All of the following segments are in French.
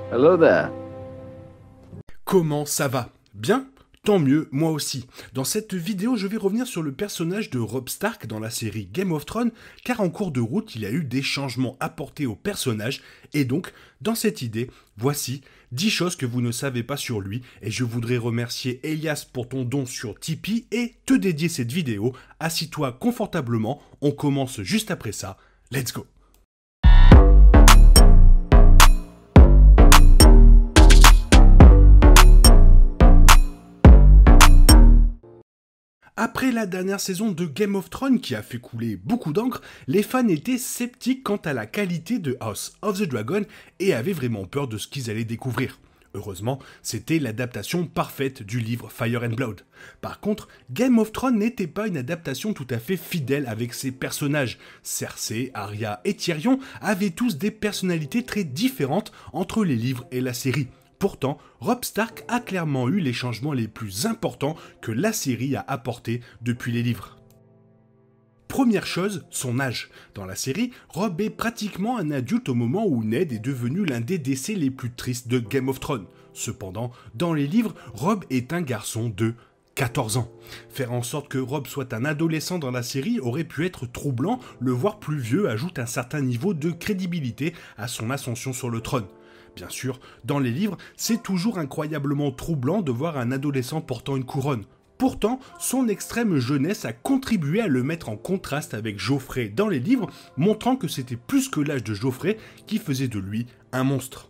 Hello there. Comment ça va? Bien? Tant mieux, moi aussi. Dans cette vidéo, je vais revenir sur le personnage de Robb Stark dans la série Game of Thrones, car en cours de route, il y a eu des changements apportés au personnage, et donc, dans cette idée, voici 10 choses que vous ne savez pas sur lui, et je voudrais remercier Elias pour ton don sur Tipeee, et te dédier cette vidéo. Assis-toi confortablement, on commence juste après ça. Let's go! Après la dernière saison de Game of Thrones qui a fait couler beaucoup d'encre, les fans étaient sceptiques quant à la qualité de House of the Dragon et avaient vraiment peur de ce qu'ils allaient découvrir. Heureusement, c'était l'adaptation parfaite du livre Fire and Blood. Par contre, Game of Thrones n'était pas une adaptation tout à fait fidèle avec ses personnages. Cersei, Arya et Tyrion avaient tous des personnalités très différentes entre les livres et la série. Pourtant, Robb Stark a clairement eu les changements les plus importants que la série a apportés depuis les livres. Première chose, son âge. Dans la série, Robb est pratiquement un adulte au moment où Ned est devenu l'un des décès les plus tristes de Game of Thrones. Cependant, dans les livres, Robb est un garçon de 14 ans. Faire en sorte que Robb soit un adolescent dans la série aurait pu être troublant, le voir plus vieux ajoute un certain niveau de crédibilité à son ascension sur le trône. Bien sûr, dans les livres, c'est toujours incroyablement troublant de voir un adolescent portant une couronne. Pourtant, son extrême jeunesse a contribué à le mettre en contraste avec Joffrey dans les livres, montrant que c'était plus que l'âge de Joffrey qui faisait de lui un monstre.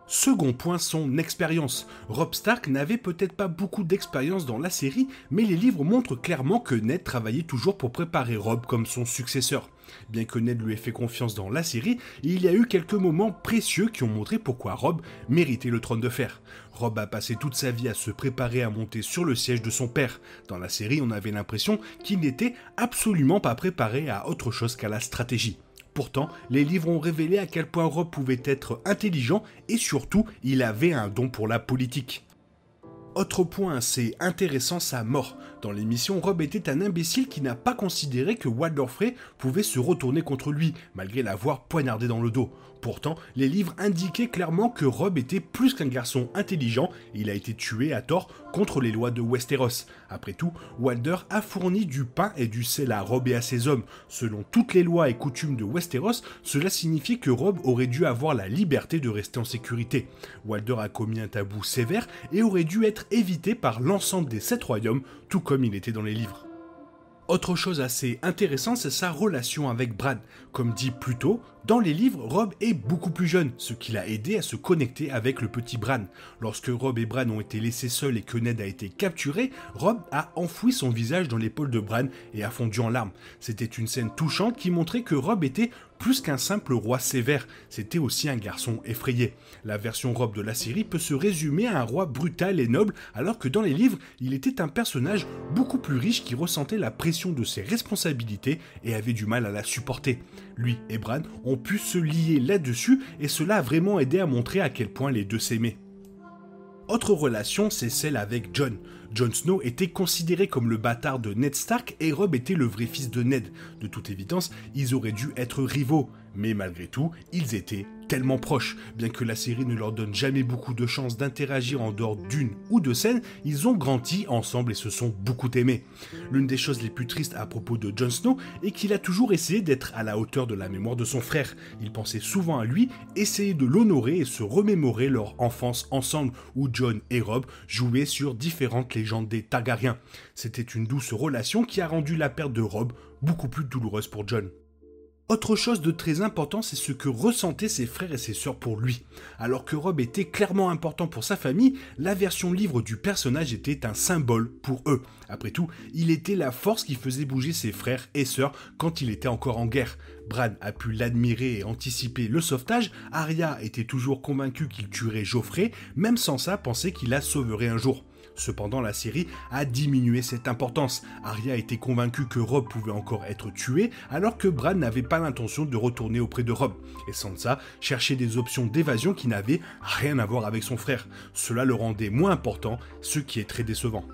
Second point, son expérience. Robb Stark n'avait peut-être pas beaucoup d'expérience dans la série, mais les livres montrent clairement que Ned travaillait toujours pour préparer Robb comme son successeur. Bien que Ned lui ait fait confiance dans la série, il y a eu quelques moments précieux qui ont montré pourquoi Robb méritait le trône de fer. Robb a passé toute sa vie à se préparer à monter sur le siège de son père. Dans la série, on avait l'impression qu'il n'était absolument pas préparé à autre chose qu'à la stratégie. Pourtant, les livres ont révélé à quel point Robb pouvait être intelligent et surtout, il avait un don pour la politique. Autre point assez intéressant, sa mort. Dans l'émission, Robb était un imbécile qui n'a pas considéré que Walder Frey pouvait se retourner contre lui, malgré l'avoir poignardé dans le dos. Pourtant, les livres indiquaient clairement que Robb était plus qu'un garçon intelligent, et il a été tué à tort contre les lois de Westeros. Après tout, Walder a fourni du pain et du sel à Robb et à ses hommes. Selon toutes les lois et coutumes de Westeros, cela signifiait que Robb aurait dû avoir la liberté de rester en sécurité. Walder a commis un tabou sévère et aurait dû être évité par l'ensemble des 7 royaumes, tout comme il était dans les livres. Autre chose assez intéressante, c'est sa relation avec Bran. Comme dit plus tôt, dans les livres, Robb est beaucoup plus jeune, ce qui l'a aidé à se connecter avec le petit Bran. Lorsque Robb et Bran ont été laissés seuls et que Ned a été capturé, Robb a enfoui son visage dans l'épaule de Bran et a fondu en larmes. C'était une scène touchante qui montrait que Robb était plus qu'un simple roi sévère, c'était aussi un garçon effrayé. La version Robb de la série peut se résumer à un roi brutal et noble, alors que dans les livres, il était un personnage beaucoup plus riche qui ressentait la pression de ses responsabilités et avait du mal à la supporter. Lui et Bran ont pu se lier là-dessus et cela a vraiment aidé à montrer à quel point les deux s'aimaient. Autre relation, c'est celle avec Jon. Jon Snow était considéré comme le bâtard de Ned Stark et Robb était le vrai fils de Ned. De toute évidence, ils auraient dû être rivaux, mais malgré tout, ils étaient tellement proches. Bien que la série ne leur donne jamais beaucoup de chances d'interagir en dehors d'une ou deux scènes, ils ont grandi ensemble et se sont beaucoup aimés. L'une des choses les plus tristes à propos de Jon Snow est qu'il a toujours essayé d'être à la hauteur de la mémoire de son frère. Il pensait souvent à lui, essayait de l'honorer et se remémorer leur enfance ensemble, où Jon et Robb jouaient sur différentes légendes des Targaryens. C'était une douce relation qui a rendu la perte de Robb beaucoup plus douloureuse pour Jon. Autre chose de très important, c'est ce que ressentaient ses frères et ses sœurs pour lui. Alors que Robb était clairement important pour sa famille, la version livre du personnage était un symbole pour eux. Après tout, il était la force qui faisait bouger ses frères et sœurs quand il était encore en guerre. Bran a pu l'admirer et anticiper le sauvetage, Arya était toujours convaincue qu'il tuerait Joffrey, même sans ça pensait qu'il la sauverait un jour. Cependant, la série a diminué cette importance. Arya était convaincue que Robb pouvait encore être tué, alors que Bran n'avait pas l'intention de retourner auprès de Robb. Et Sansa cherchait des options d'évasion qui n'avaient rien à voir avec son frère. Cela le rendait moins important, ce qui est très décevant.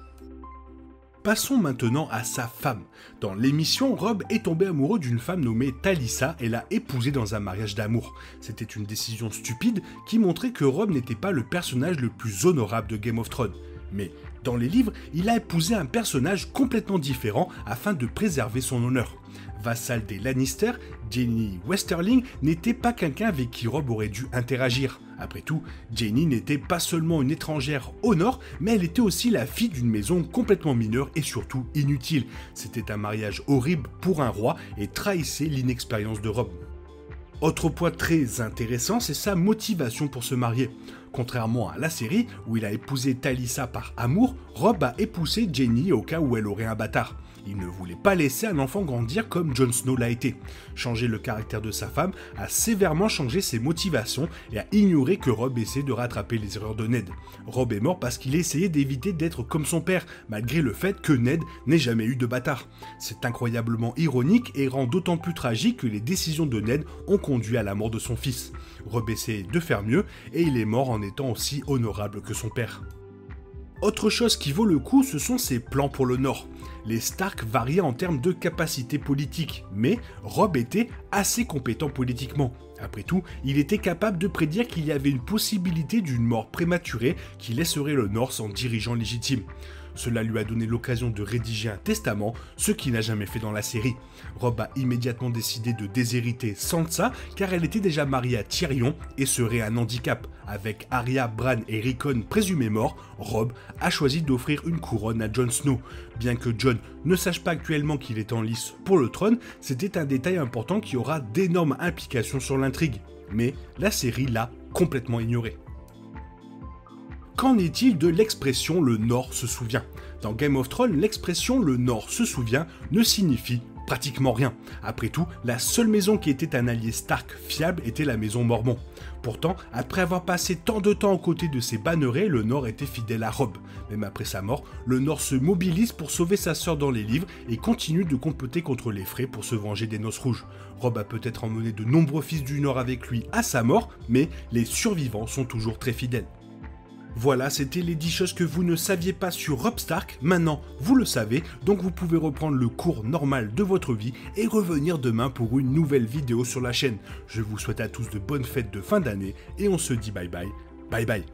Passons maintenant à sa femme. Dans l'émission, Robb est tombé amoureux d'une femme nommée Talisa et l'a épousée dans un mariage d'amour. C'était une décision stupide qui montrait que Robb n'était pas le personnage le plus honorable de Game of Thrones. Mais dans les livres, il a épousé un personnage complètement différent afin de préserver son honneur. Vassal des Lannister, Jaime Westerling n'était pas quelqu'un avec qui Robb aurait dû interagir. Après tout, Jaime n'était pas seulement une étrangère au nord, mais elle était aussi la fille d'une maison complètement mineure et surtout inutile. C'était un mariage horrible pour un roi et trahissait l'inexpérience de Robb. Autre point très intéressant, c'est sa motivation pour se marier. Contrairement à la série, où il a épousé Talisa par amour, Robb a épousé Jaime au cas où elle aurait un bâtard. Il ne voulait pas laisser un enfant grandir comme Jon Snow l'a été. Changer le caractère de sa femme a sévèrement changé ses motivations et a ignoré que Robb essaie de rattraper les erreurs de Ned. Robb est mort parce qu'il essayait d'éviter d'être comme son père, malgré le fait que Ned n'ait jamais eu de bâtard. C'est incroyablement ironique et rend d'autant plus tragique que les décisions de Ned ont conduit à la mort de son fils. Robb essaie de faire mieux et il est mort en étant aussi honorable que son père. Autre chose qui vaut le coup, ce sont ses plans pour le Nord. Les Stark variaient en termes de capacité politique, mais Robb était assez compétent politiquement. Après tout, il était capable de prédire qu'il y avait une possibilité d'une mort prématurée qui laisserait le Nord sans dirigeant légitime. Cela lui a donné l'occasion de rédiger un testament, ce qu'il n'a jamais fait dans la série. Robb a immédiatement décidé de déshériter Sansa car elle était déjà mariée à Tyrion et serait un handicap. Avec Arya, Bran et Rickon présumés morts, Robb a choisi d'offrir une couronne à Jon Snow. Bien que Jon ne sache pas actuellement qu'il est en lice pour le trône, c'était un détail important qui aura d'énormes implications sur l'intrigue. Mais la série l'a complètement ignoré. Qu'en est-il de l'expression « le Nord se souvient » ? Dans Game of Thrones, l'expression « le Nord se souvient » ne signifie pratiquement rien. Après tout, la seule maison qui était un allié Stark fiable était la maison Mormont. Pourtant, après avoir passé tant de temps aux côtés de ses bannerets, le Nord était fidèle à Robb. Même après sa mort, le Nord se mobilise pour sauver sa sœur dans les livres et continue de comploter contre les Frey pour se venger des Noces Rouges. Robb a peut-être emmené de nombreux fils du Nord avec lui à sa mort, mais les survivants sont toujours très fidèles. Voilà, c'était les 10 choses que vous ne saviez pas sur Robb Stark. Maintenant, vous le savez, donc vous pouvez reprendre le cours normal de votre vie et revenir demain pour une nouvelle vidéo sur la chaîne. Je vous souhaite à tous de bonnes fêtes de fin d'année et on se dit bye bye, bye bye.